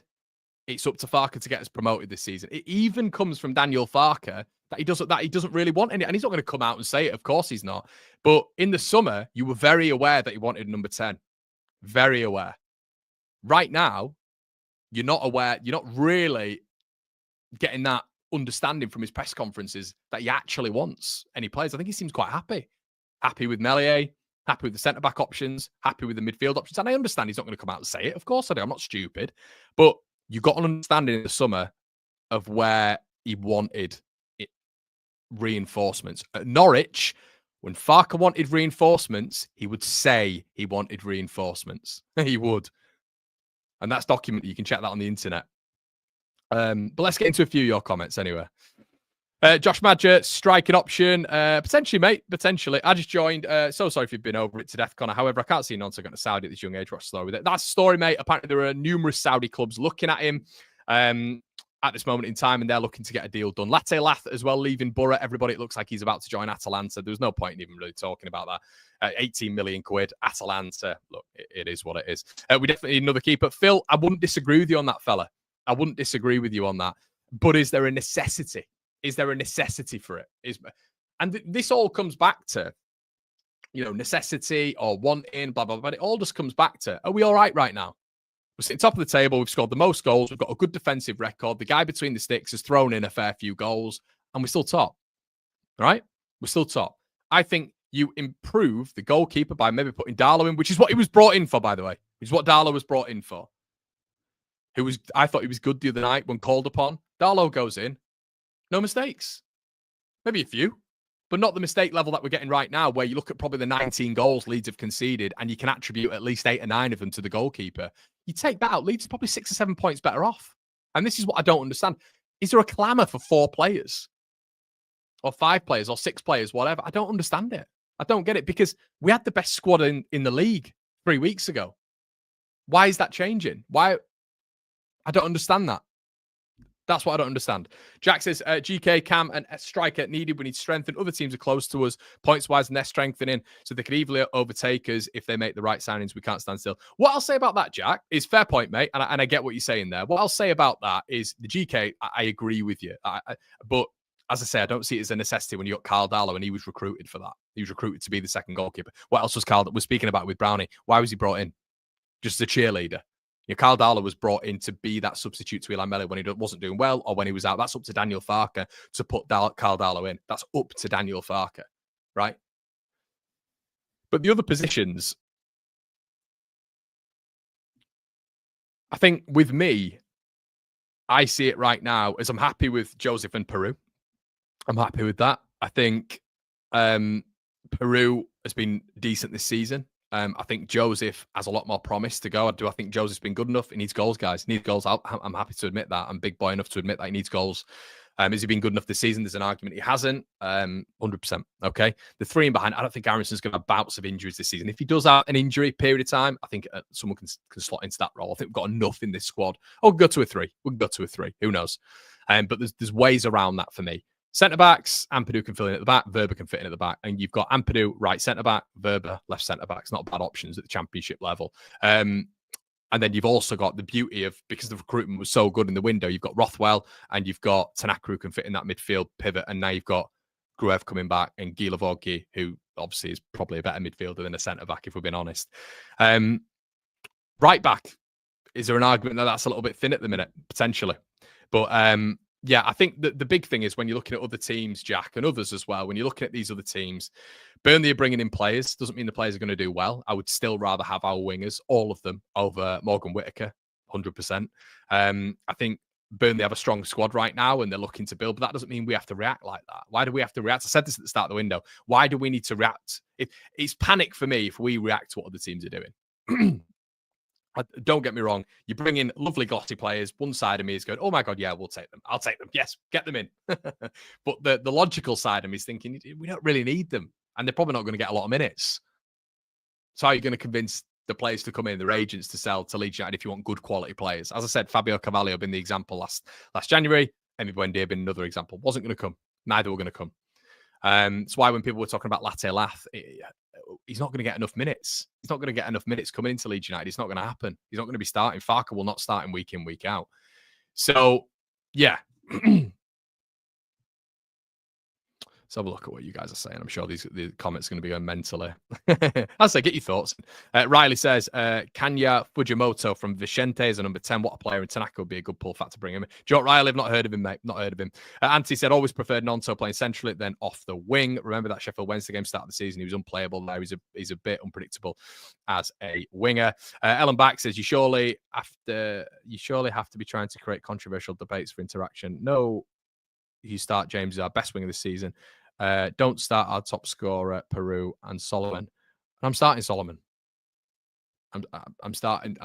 it's up to Farke to get us promoted this season. It even comes from Daniel Farke that he doesn't really want any, and he's not going to come out and say it. Of course he's not. But in the summer, you were very aware that he wanted number 10. Very aware. Right now, you're not aware. You're not really getting that understanding from his press conferences that he actually wants any players. I think he seems quite happy. Happy with Meslier, happy with the centre-back options, happy with the midfield options. And I understand he's not going to come out and say it. Of course I do. I'm not stupid. But you got an understanding in the summer of where he wanted reinforcements. At Norwich, when Farke wanted reinforcements, he would say he wanted reinforcements. He would. And that's documented. You can check that on the internet. But let's get into a few of your comments anyway. Josh Madger, striking option. Potentially, mate. Potentially. I just joined. So sorry if you've been over it to death, Connor. However, I can't see Gnonto going to Saudi at this young age. What's the story with it? That's the story, mate. Apparently, there are numerous Saudi clubs looking at him at this moment in time, and they're looking to get a deal done. Lath as well, leaving Boro. Everybody, it looks like he's about to join Atalanta. There's no point in even really talking about that. 18 million quid. Atalanta. Look, it is what it is. We definitely need another keeper. Phil, I wouldn't disagree with you on that, fella. I wouldn't disagree with you on that. But is there a necessity? Is there a necessity for it? And this all comes back to, necessity or wanting, blah, blah, blah. It all just comes back to, are we all right now? We're sitting top of the table. We've scored the most goals. We've got a good defensive record. The guy between the sticks has thrown in a fair few goals, and we're still top. Right? We're still top. I think you improve the goalkeeper by maybe putting Darlow in, which is what he was brought in for, by the way. Which is what Darlow was brought in for. I thought he was good the other night when called upon. Darlow goes in. No mistakes. Maybe a few, but not the mistake level that we're getting right now, where you look at probably the 19 goals Leeds have conceded and you can attribute at least 8 or 9 of them to the goalkeeper. You take that out, Leeds is probably 6 or 7 points better off. And this is what I don't understand. Is there a clamour for 4 players? Or 5 players or 6 players, whatever? I don't understand it. I don't get it, because we had the best squad in the league 3 weeks ago. Why is that changing? Why? I don't understand that. That's what I don't understand. Jack says, GK, Cam, and striker needed. We need strength, and other teams are close to us points-wise, and they're strengthening, so they could easily overtake us if they make the right signings. We can't stand still. What I'll say about that, Jack, is fair point, mate, and I get what you're saying there. What I'll say about that is the GK, I agree with you. But as I say, I don't see it as a necessity when you got Carl Darlow, and he was recruited for that. He was recruited to be the second goalkeeper. What else was Carl? We're speaking about with Brownie. Why was he brought in? Just as a cheerleader. Carl Darlow was brought in to be that substitute to Eli Melly when he wasn't doing well or when he was out. That's up to Daniel Farke to put Carl Darlow in. That's up to Daniel Farke, right? But the other positions, I think with me, I see it right now as I'm happy with Joseph and Peru. I'm happy with that. I think Peru has been decent this season. I think Joseph has a lot more promise to go. I think Joseph's been good enough. He needs goals, guys. He needs goals. I'm happy to admit that. I'm big boy enough to admit that he needs goals. Has he been good enough this season? There's an argument he hasn't. 100%. Okay. The 3 in behind, I don't think Aaronson's going to have bouts of injuries this season. If he does have an injury period of time, I think someone can slot into that role. I think we've got enough in this squad. Oh, we'll go to a 3. We'll go to a 3. Who knows? But there's ways around that for me. Centre-backs, Ampadu can fill in at the back, Verba can fit in at the back. And you've got Ampadu, right centre-back, Verba, left centre-back. It's not bad options at the championship level. And then you've also got the beauty of, because the recruitment was so good in the window, you've got Rothwell and you've got Tanaka who can fit in that midfield pivot. And now you've got Gruev coming back and Guy Lavorgui, who obviously is probably a better midfielder than a centre-back, if we're being honest. Right back, is there an argument that that's a little bit thin at the minute? Potentially. But yeah, I think that the big thing is when you're looking at other teams, Jack, and others as well, when you're looking at these other teams, Burnley are bringing in players. Doesn't mean the players are going to do well. I would still rather have our wingers, all of them, over Morgan Whittaker, 100%. I think Burnley have a strong squad right now and they're looking to build, but that doesn't mean we have to react like that. Why do we have to react? I said this at the start of the window. Why do we need to react? It's panic for me if we react to what other teams are doing. Don't get me wrong. You bring in lovely glossy players. One side of me is going, oh my God, yeah, we'll take them. I'll take them. Yes, get them in. But the logical side of me is thinking, we don't really need them. And they're probably not going to get a lot of minutes. So how are you going to convince the players to come in, their agents to sell to Leeds United if you want good quality players? As I said, Fabio Carvalho been the example last January. Emi Buendia been another example. Wasn't going to come. Neither were going to come. That's why when people were talking about Lath, he's not going to get enough minutes. He's not going to get enough minutes coming into Leeds United. It's not going to happen. He's not going to be starting. Farke will not start in, week out. So, yeah. Let's have a look at what you guys are saying. I'm sure the comments are going to be going mentally. I'll say, get your thoughts. Riley says, Kanya Fujimoto from Vicente is a number 10. What a player. And Tanaka would be a good pull factor to bring him in. Joe Riley, I've not heard of him, mate. Not heard of him. Anthony said, always preferred Gnonto playing centrally, then off the wing. Remember that Sheffield Wednesday game start of the season? He was unplayable there. He's a bit unpredictable as a winger. Ellen Back says, you surely have to be trying to create controversial debates for interaction. No, you start James is our best winger this season. Don't start our top scorer, Peru and Solomon. I'm starting Solomon. I'm starting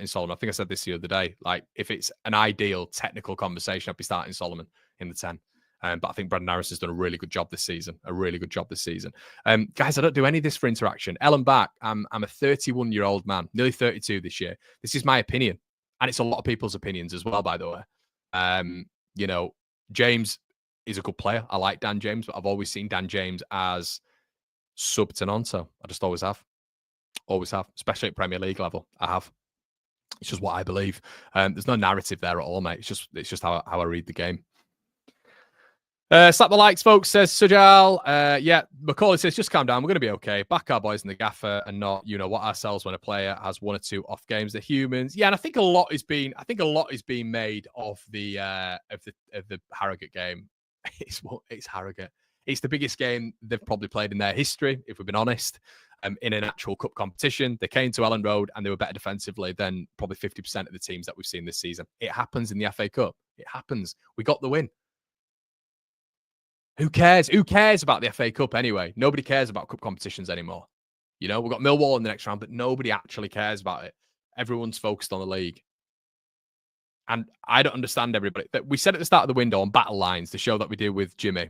Solomon. I think I said this the other day. Like, if it's an ideal technical conversation, I'd be starting Solomon in the 10. But I think Brandon Harris has done a really good job this season. Guys, I don't do any of this for interaction. Ellen Back, I'm a 31-year-old man, nearly 32 this year. This is my opinion. And it's a lot of people's opinions as well, by the way. You know, James is a good player. I like Dan James, but I've always seen Dan James as sub to Gnonto. I just always have. Especially at Premier League level. I have. It's just what I believe. There's no narrative there at all, mate. It's just how I read the game. Slap the likes, folks, says Sujal. Yeah, Macaulay says, just calm down. We're going to be okay. Back our boys in the gaffer and not, what ourselves when a player has 1 or 2 off games. They're humans. Yeah, and I think a lot is being made of the Harrogate game. It's Harrogate. It's the biggest game they've probably played in their history, if we've been honest. In an actual cup competition, they came to Ellen Road and they were better defensively than probably 50% of the teams that we've seen this season. It happens in the FA Cup. It happens. We got the win. Who cares? Who cares about the FA Cup anyway? Nobody cares about cup competitions anymore. We've got Millwall in the next round, but nobody actually cares about it. Everyone's focused on the league. And I don't understand everybody. We said at the start of the window on Battle Lines, the show that we did with Jimmy,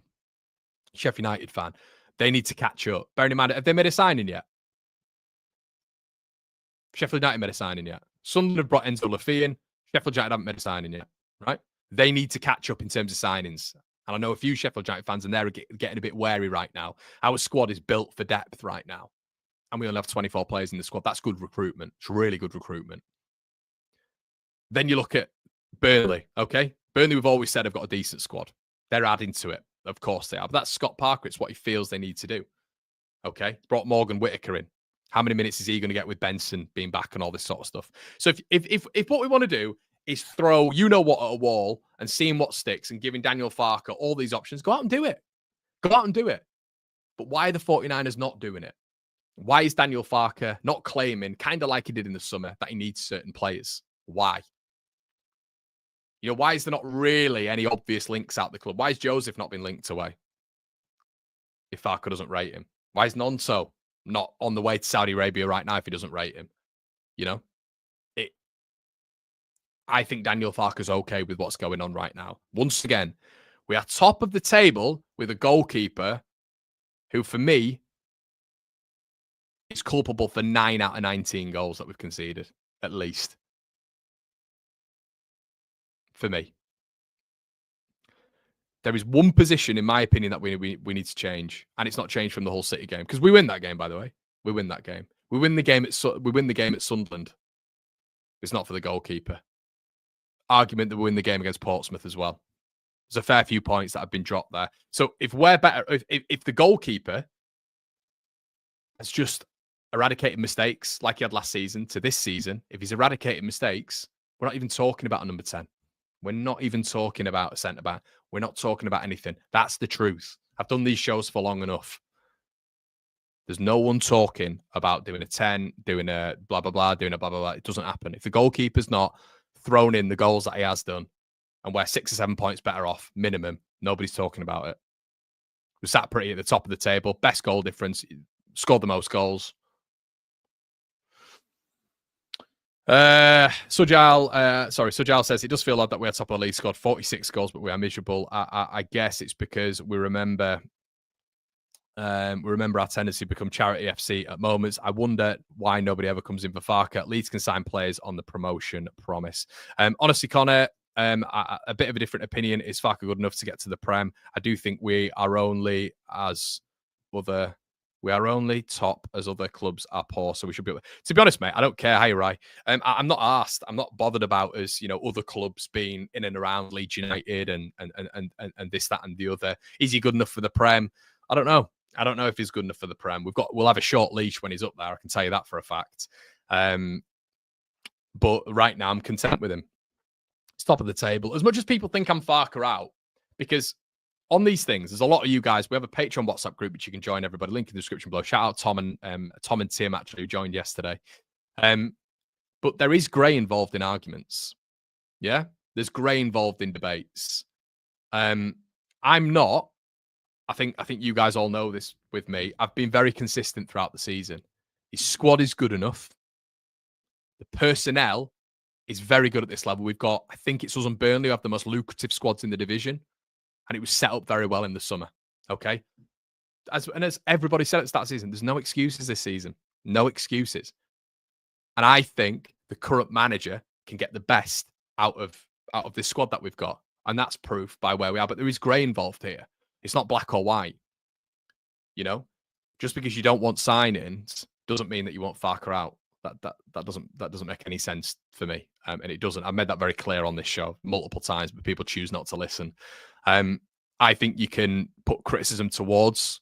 Sheffield United fan, they need to catch up. Bearing in mind, have they made a signing yet? Sheffield United made a signing yet? Sunderland have brought Enzo Lafay in. Sheffield United haven't made a signing yet, right? They need to catch up in terms of signings. And I know a few Sheffield United fans, and they're getting a bit wary right now. Our squad is built for depth right now. And we only have 24 players in the squad. That's good recruitment. It's really good recruitment. Then you look at Burnley, okay? Burnley, we've always said, have got a decent squad. They're adding to it. Of course they are. But that's Scott Parker. It's what he feels they need to do. Okay? Brought Morgan Whittaker in. How many minutes is he going to get with Benson being back and all this sort of stuff? So if what we want to do is throw what at a wall and seeing what sticks and giving Daniel Farke all these options, go out and do it. Go out and do it. But why are the 49ers not doing it? Why is Daniel Farke not claiming, kind of like he did in the summer, that he needs certain players? Why? Why is there not really any obvious links out the club? Why has Joseph not been linked away? If Farke doesn't rate him. Why is Gnonto not on the way to Saudi Arabia right now if he doesn't rate him? I think Daniel Farke's okay with what's going on right now. Once again, We are top of the table with a goalkeeper who, for me, is culpable for 9 out of 19 goals that we've conceded, at least. For me. There is one position, in my opinion, that we need to change, and it's not changed from the whole City game, because we win that game, by the way. We win that game. We win the game at Sunderland. It's not for the goalkeeper. Argument that we win the game against Portsmouth as well. There's a fair few points that have been dropped there. So if we're better, if the goalkeeper has just eradicated mistakes like he had last season to this season, if he's eradicated mistakes, we're not even talking about a number 10. We're not even talking about a centre-back. We're not talking about anything. That's the truth. I've done these shows for long enough. There's no one talking about doing a 10, doing a blah, blah, blah, doing a blah, blah, blah. It doesn't happen. If the goalkeeper's not thrown in the goals that he has done, and we're 6 or 7 points better off, minimum, nobody's talking about it. We sat pretty at the top of the table. Best goal difference. Scored the most goals. Sujal says, it does feel odd that we're top of the league, scored 46 goals, but we are miserable. I guess it's because we remember our tendency to become charity FC at moments. I wonder why nobody ever comes in for Farke. Leeds can sign players on the promotion promise. Honestly, Connor, a bit of a different opinion. Is Farke good enough to get to the Prem? I do think we are only top as other clubs are poor, so we should be. To be honest, mate, I don't care how you're right. I'm not asked. I'm not bothered about us, other clubs being in and around Leeds United and this, that, and the other. Is he good enough for the Prem? I don't know. I don't know if he's good enough for the Prem. We'll have a short leash when he's up there. I can tell you that for a fact. But right now, I'm content with him. It's top of the table. As much as people think I'm Farke out, because on these things, there's a lot of you guys. We have a Patreon WhatsApp group which you can join. Everybody, link in the description below. Shout out Tom and Tim actually who joined yesterday. But there is grey involved in arguments. Yeah, there's grey involved in debates. I'm not. I think you guys all know this with me. I've been very consistent throughout the season. His squad is good enough. The personnel is very good at this level. We've got, I think it's us and Burnley who have the most lucrative squads in the division. And it was set up very well in the summer. Okay. As everybody said at the start of the season, there's no excuses this season. No excuses. And I think the current manager can get the best out of this squad that we've got. And that's proof by where we are. But there is grey involved here. It's not black or white. Just because you don't want signings doesn't mean that you want Farke out. That doesn't make any sense for me. And it doesn't. I've made that very clear on this show multiple times, but people choose not to listen. I think you can put criticism towards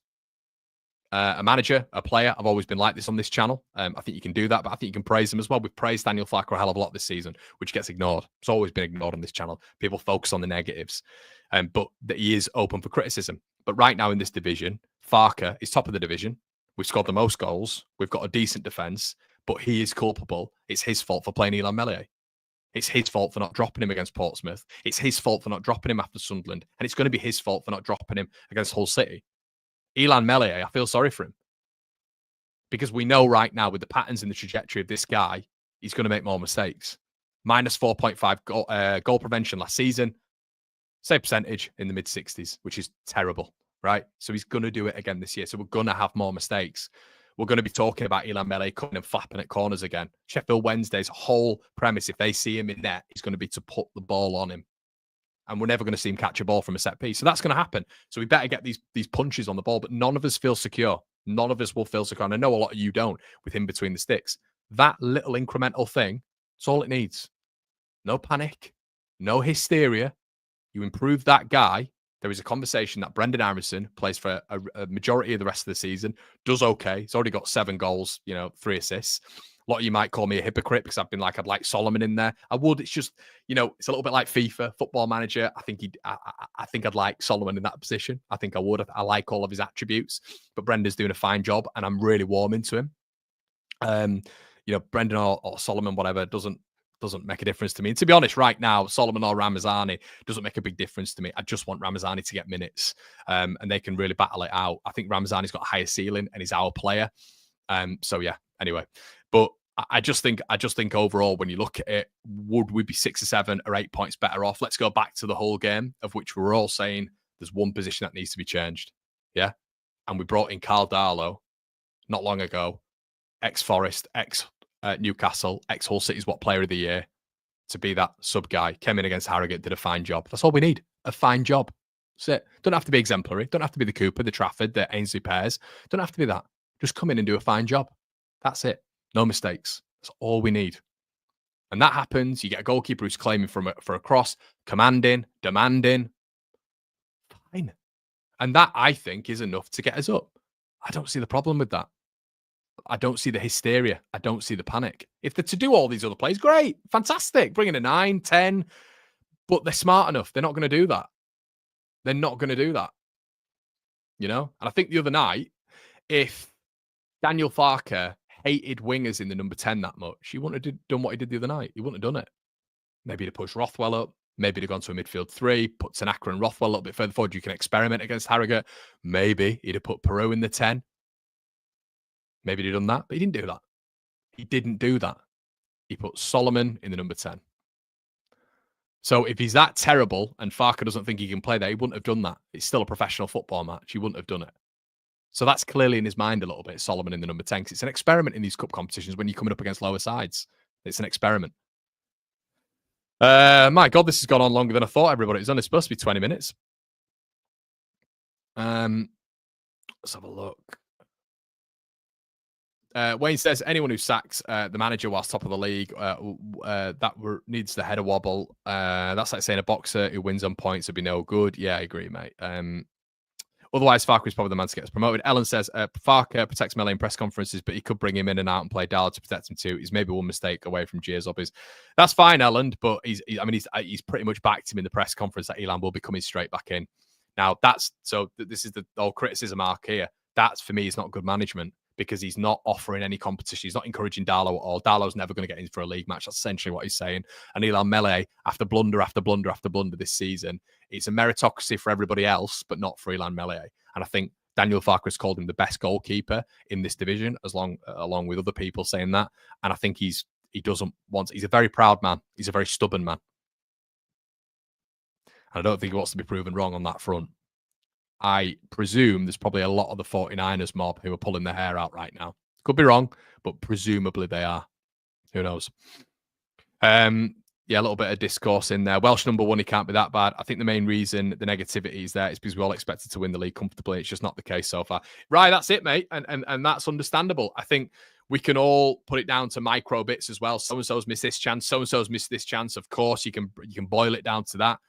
a manager, a player. I've always been like this on this channel. I think you can do that, but I think you can praise them as well. We've praised Daniel Farke a hell of a lot this season, which gets ignored. It's always been ignored on this channel. People focus on the negatives, but that he is open for criticism. But right now in this division, Farke is top of the division. We've scored the most goals. We've got a decent defence, but he is culpable. It's his fault for playing Illan Meslier. It's his fault for not dropping him against Portsmouth. It's his fault for not dropping him after Sunderland. And it's going to be his fault for not dropping him against Hull City. Illan Meslier, I feel sorry for him. Because we know right now with the patterns in the trajectory of this guy, he's going to make more mistakes. Minus 4.5 goal prevention last season. Save percentage in the mid-60s, which is terrible, right? So he's going to do it again this year. So we're going to have more mistakes. We're going to be talking about Illan Meslier coming and flapping at corners again. Sheffield Wednesday's whole premise, if they see him in net, is going to be to put the ball on him. And we're never going to see him catch a ball from a set piece. So that's going to happen. So we better get these punches on the ball, but none of us feel secure. None of us will feel secure. And I know a lot of you don't with him between the sticks. That little incremental thing, that's all it needs. No panic, no hysteria. You improve that guy. There is a conversation that Brendan Aronson plays for a majority of the rest of the season, does okay. He's already got 7 goals, 3 assists. A lot of you might call me a hypocrite because I've been like, I'd like Solomon in there. I would. It's just, it's a little bit like FIFA, Football Manager. I think I'd like Solomon in that position. I think I would. I like all of his attributes, but Brendan's doing a fine job and I'm really warming to him. Brendan or Solomon, whatever, doesn't make a difference to me. And to be honest, right now, Solomon or Ramazani doesn't make a big difference to me. I just want Ramazani to get minutes and they can really battle it out. I think Ramazani's got a higher ceiling and he's our player. So yeah, anyway. But I just think overall, when you look at it, would we be 6 or 7 or 8 points better off? Let's go back to the whole game, of which we're all saying There's one position that needs to be changed. Yeah. And we brought in Carl Darlow not long ago, ex-Forest, ex-Newcastle, ex-Hull City's Player of the Year, to be that sub guy. Came in against Harrogate, did a fine job. That's all we need. A fine job. That's it. Don't have to be exemplary. Don't have to be the Cooper, the Trafford, the Ainsley Pears. Don't have to be that. Just come in and do a fine job. That's it. No mistakes. That's all we need. And that happens. You get a goalkeeper who's claiming for a cross, commanding, demanding. Fine. And that, I think, is enough to get us up. I don't see the problem with that. I don't see the hysteria. I don't see the panic. If they're to do all these other plays, great, fantastic. Bring in a 9, 10, but they're smart enough. They're not going to do that. They're not going to do that. You know? And I think the other night, if Daniel Farke hated wingers in the number 10 that much, he wouldn't have done what he did the other night. He wouldn't have done it. Maybe he'd have pushed Rothwell up. Maybe he'd have gone to a midfield 3, put Tanaka and Rothwell a little bit further forward. You can experiment against Harrogate. Maybe he'd have put Peru in the 10. Maybe he'd done that, but he didn't do that. He didn't do that. He put Solomon in the number 10. So if he's that terrible and Farke doesn't think he can play there, he wouldn't have done that. It's still a professional football match. He wouldn't have done it. So that's clearly in his mind a little bit, Solomon in the number 10, because it's an experiment in these cup competitions when you're coming up against lower sides. It's an experiment. My God, this has gone on longer than I thought, everybody. It's only supposed to be 20 minutes. Let's have a look. Wayne says, anyone who sacks the manager whilst top of the league, needs the header wobble. That's like saying a boxer who wins on points would be no good. Yeah, I agree, mate. Otherwise, Farke is probably the man to get us promoted. Ellen says, Farke protects Melee in press conferences, but he could bring him in and out and play Darlow to protect him too. He's maybe one mistake away from Gia's hobbies. That's fine, Ellen, but he's pretty much backed him in the press conference that Elan will be coming straight back in. Now, this is the whole criticism arc here. That, for me, is not good management, because he's not offering any competition. He's not encouraging Darlow at all. Darlow's never going to get in for a league match. That's essentially what he's saying. And Elan Melee, after blunder after blunder after blunder this season, it's a meritocracy for everybody else, but not for Elan Melee. And I think Daniel Farke has called him the best goalkeeper in this division, along with other people saying that. And I think he's a very proud man. He's a very stubborn man. And I don't think he wants to be proven wrong on that front. I presume there's probably a lot of the 49ers mob who are pulling their hair out right now. Could be wrong, but presumably they are. Who knows? Yeah, a little bit of discourse in there. Welsh number 1, he can't be that bad. I think the main reason the negativity is there is because we all expected to win the league comfortably. It's just not the case so far. Right, that's it, mate. And that's understandable. I think we can all put it down to micro bits as well. So-and-so's missed this chance. So-and-so's missed this chance. Of course, you can boil it down to that.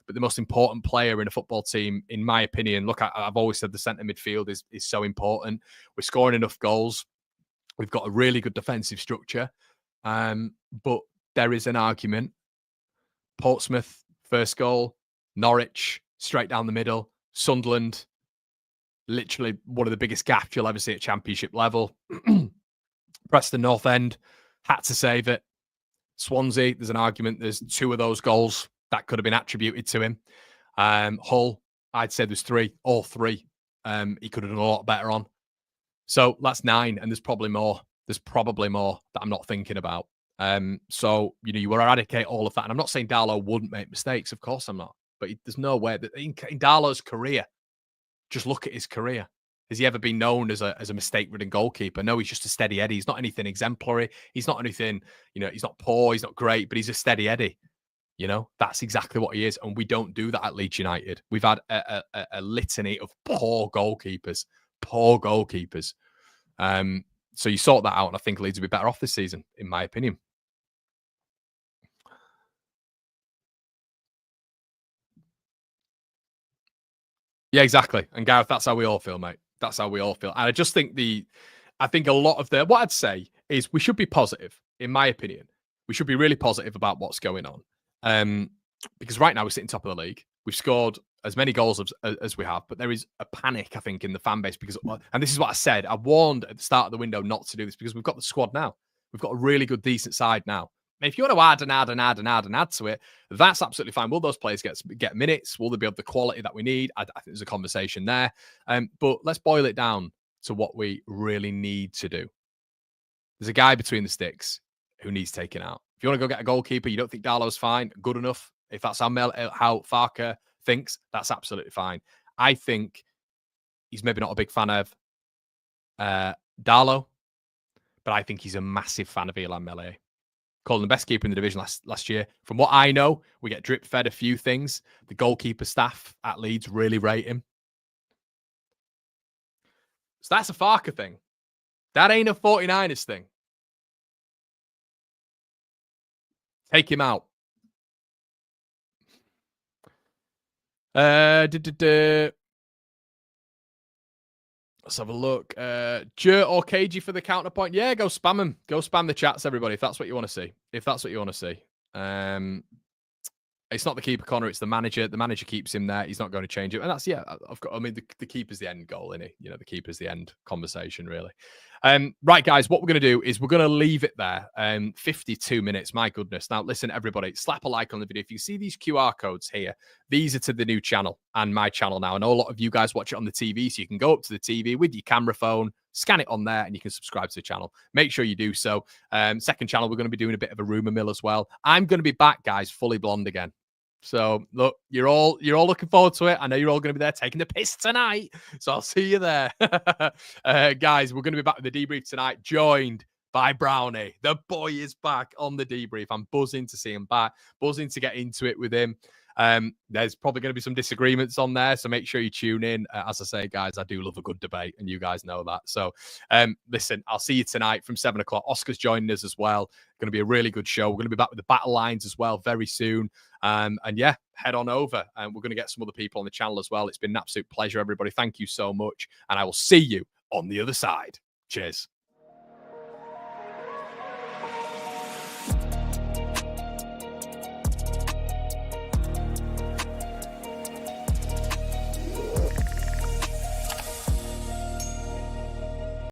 But the most important player in a football team, in my opinion, look, I've always said the centre midfield is so important. We're scoring enough goals. We've got a really good defensive structure. But there is an argument. Portsmouth, first goal. Norwich, straight down the middle. Sunderland, literally one of the biggest gaps you'll ever see at championship level. Preston North End, had to save it. Swansea, there's an argument. There's 2 of those goals that could have been attributed to him. Hull, I'd say there's 3, all 3. He could have done a lot better on. So that's 9, and there's probably more. There's probably more that I'm not thinking about. So, you eradicate all of that. And I'm not saying Darlow wouldn't make mistakes. Of course I'm not. But there's no way that in Darlow's career, just look at his career. Has he ever been known as a mistake-ridden goalkeeper? No, he's just a steady Eddie. He's not anything exemplary. He's not anything, he's not poor. He's not great, but he's a steady Eddie. That's exactly what he is. And we don't do that at Leeds United. We've had a litany of poor goalkeepers. So you sort that out, and I think Leeds will be better off this season, in my opinion. Yeah, exactly. And Gareth, that's how we all feel, mate. That's how we all feel. And I just think I think a lot of what I'd say is we should be positive, in my opinion. We should be really positive about what's going on. Because right now we're sitting top of the league. We've scored as many goals as we have, but there is a panic, I think, in the fan base because, and this is what I said, I warned at the start of the window not to do this because we've got the squad now. We've got a really good, decent side now. And if you want to add to it, that's absolutely fine. Will those players get minutes? Will they be of the quality that we need? I think there's a conversation there. But let's boil it down to what we really need to do. There's a guy between the sticks who needs taken out. If you want to go get a goalkeeper, you don't think Darlow's fine, good enough. If that's how Farke thinks, that's absolutely fine. I think he's maybe not a big fan of Darlow, but I think he's a massive fan of Ilan Mele. Called him the best keeper in the division last year. From what I know, we get drip fed a few things. The goalkeeper staff at Leeds really rate him. So that's a Farker thing. That ain't a 49ers thing. Take him out. Let's have a look. Jer or KG for the counterpoint. Yeah, go spam them. Go spam the chats, everybody, if that's what you want to see. If that's what you want to see. It's not the keeper, Connor. It's the manager. The manager keeps him there. He's not going to change it. And that's, yeah, I mean, the keeper's the end goal, isn't he? You know, the keeper's the end conversation, really. Right, guys, what we're going to do is we're going to leave it there. 52 minutes, my goodness. Now, listen, everybody, slap a like on the video. If you see these QR codes here, these are to the new channel and my channel now. I know a lot of you guys watch it on the TV, so you can go up to the TV with your camera phone, scan it on there, and you can subscribe to the channel. Make sure you do so. Second channel, we're going to be doing a bit of a rumor mill as well. I'm going to be back, guys, fully blonde again. So look, you're all looking forward to it. I know you're all going to be there taking the piss tonight. So I'll see you there. Guys, we're going to be back with the debrief tonight, joined by Brownie. The boy is back on the debrief. I'm buzzing to see him back, buzzing to get into it with him. There's probably going to be some disagreements on there, so make sure you tune in. As I say, guys, I do love a good debate, and you guys know that. So, listen, I'll see you tonight from 7 o'clock. Oscar's joining us as well. Going to be a really good show. We're going to be back with the battle lines as well very soon. And yeah, head on over, and we're going to get some other people on the channel as well. It's been an absolute pleasure, everybody. Thank you so much, and I will see you on the other side. Cheers.